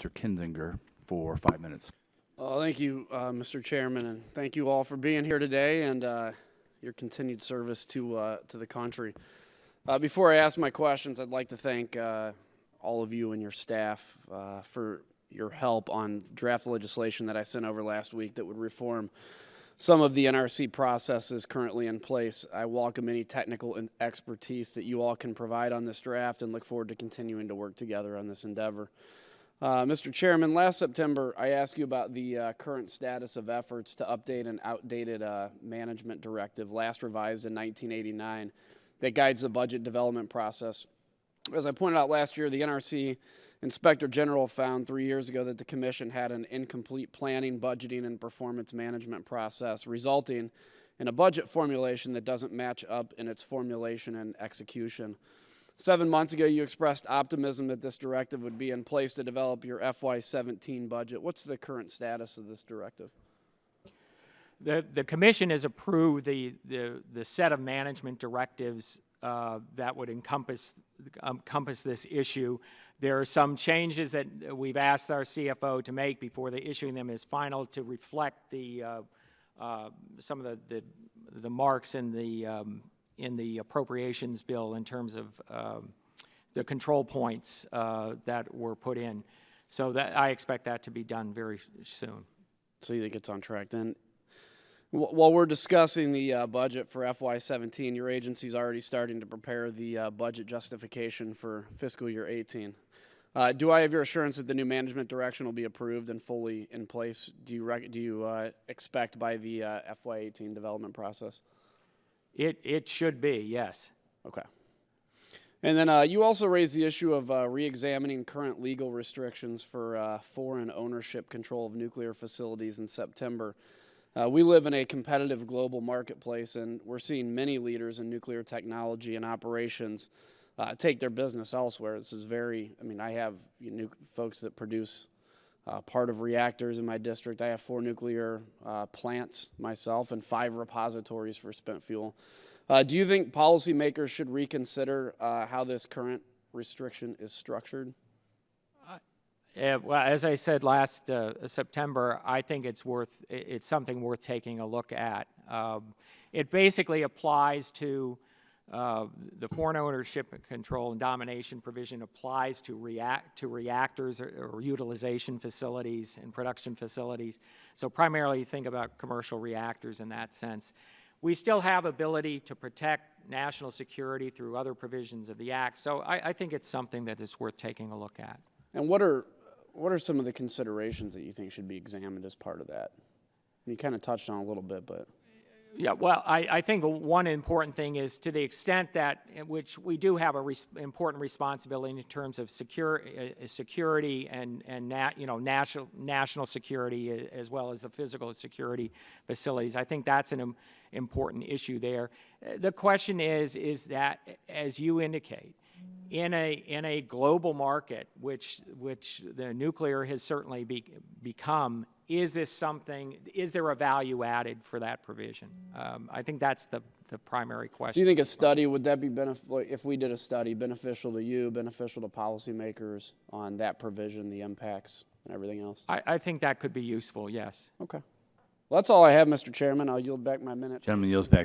Mr. Kinzinger for 5 minutes. Well, thank you, Mr. Chairman, and thank you all for being here today and your continued service to the country. Before I ask my questions, I'd like to thank all of you and your staff for your help on draft legislation that I sent over last week that would reform some of the NRC processes currently in place. I welcome any technical expertise that you all can provide on this draft and look forward to continuing to work together on this endeavor. Mr. Chairman, last September, I asked you about the current status of efforts to update an outdated management directive, last revised in 1989, that guides the budget development process. As I pointed out last year, the NRC Inspector General found 3 years ago that the Commission had an incomplete planning, budgeting, and performance management process, resulting in a budget formulation that doesn't match up in its formulation and execution. 7 months ago, you expressed optimism that this directive would be in place to develop your FY17 budget. What's the current status of this directive? The Commission has approved the set of management directives that would encompass this issue. There are some changes that we've asked our CFO to make before the issuing them is final to reflect the some of the marks in the appropriations bill in terms of the control points that were put in. So that I expect that to be done very soon. So you think it's on track then? While we're discussing the budget for FY17, your agency's already starting to prepare the budget justification for fiscal year 18. Do I have your assurance that the new management direction will be approved and fully in place? Do you expect by the FY18 development process? It should be, yes. Okay. And then you also raised the issue of re-examining current legal restrictions for foreign ownership control of nuclear facilities in September. We live in a competitive global marketplace, and we're seeing many leaders in nuclear technology and operations take their business elsewhere. This is I have folks that produce part of reactors in my district. I have 4 nuclear plants myself and 5 repositories for spent fuel. Do you think policymakers should reconsider how this current restriction is structured? Well, as I said last September, I think it's something worth taking a look at. It basically applies to the foreign ownership control and domination provision applies to reactors or utilization facilities and production facilities. So primarily think about commercial reactors in that sense. We still have ability to protect national security through other provisions of the Act. So I think it's something that is worth taking a look at. And what are some of the considerations that you think should be examined as part of that? You kind of touched on a little bit, but... Yeah, well, I think one important thing is to the extent that, which we do have a important responsibility in terms of security and national security as well as the physical security facilities. I think that's an important issue there. The question is that, as you indicate, in a global market, which the nuclear has certainly become, is there a value added for that provision? I think that's the primary question. Do you think a study, would that be if we did a study, beneficial to you, beneficial to policymakers on that provision, the impacts and everything else? I think that could be useful, yes. Okay. Well, that's all I have, Mr. Chairman. I'll yield back my minute. Gentleman yields back.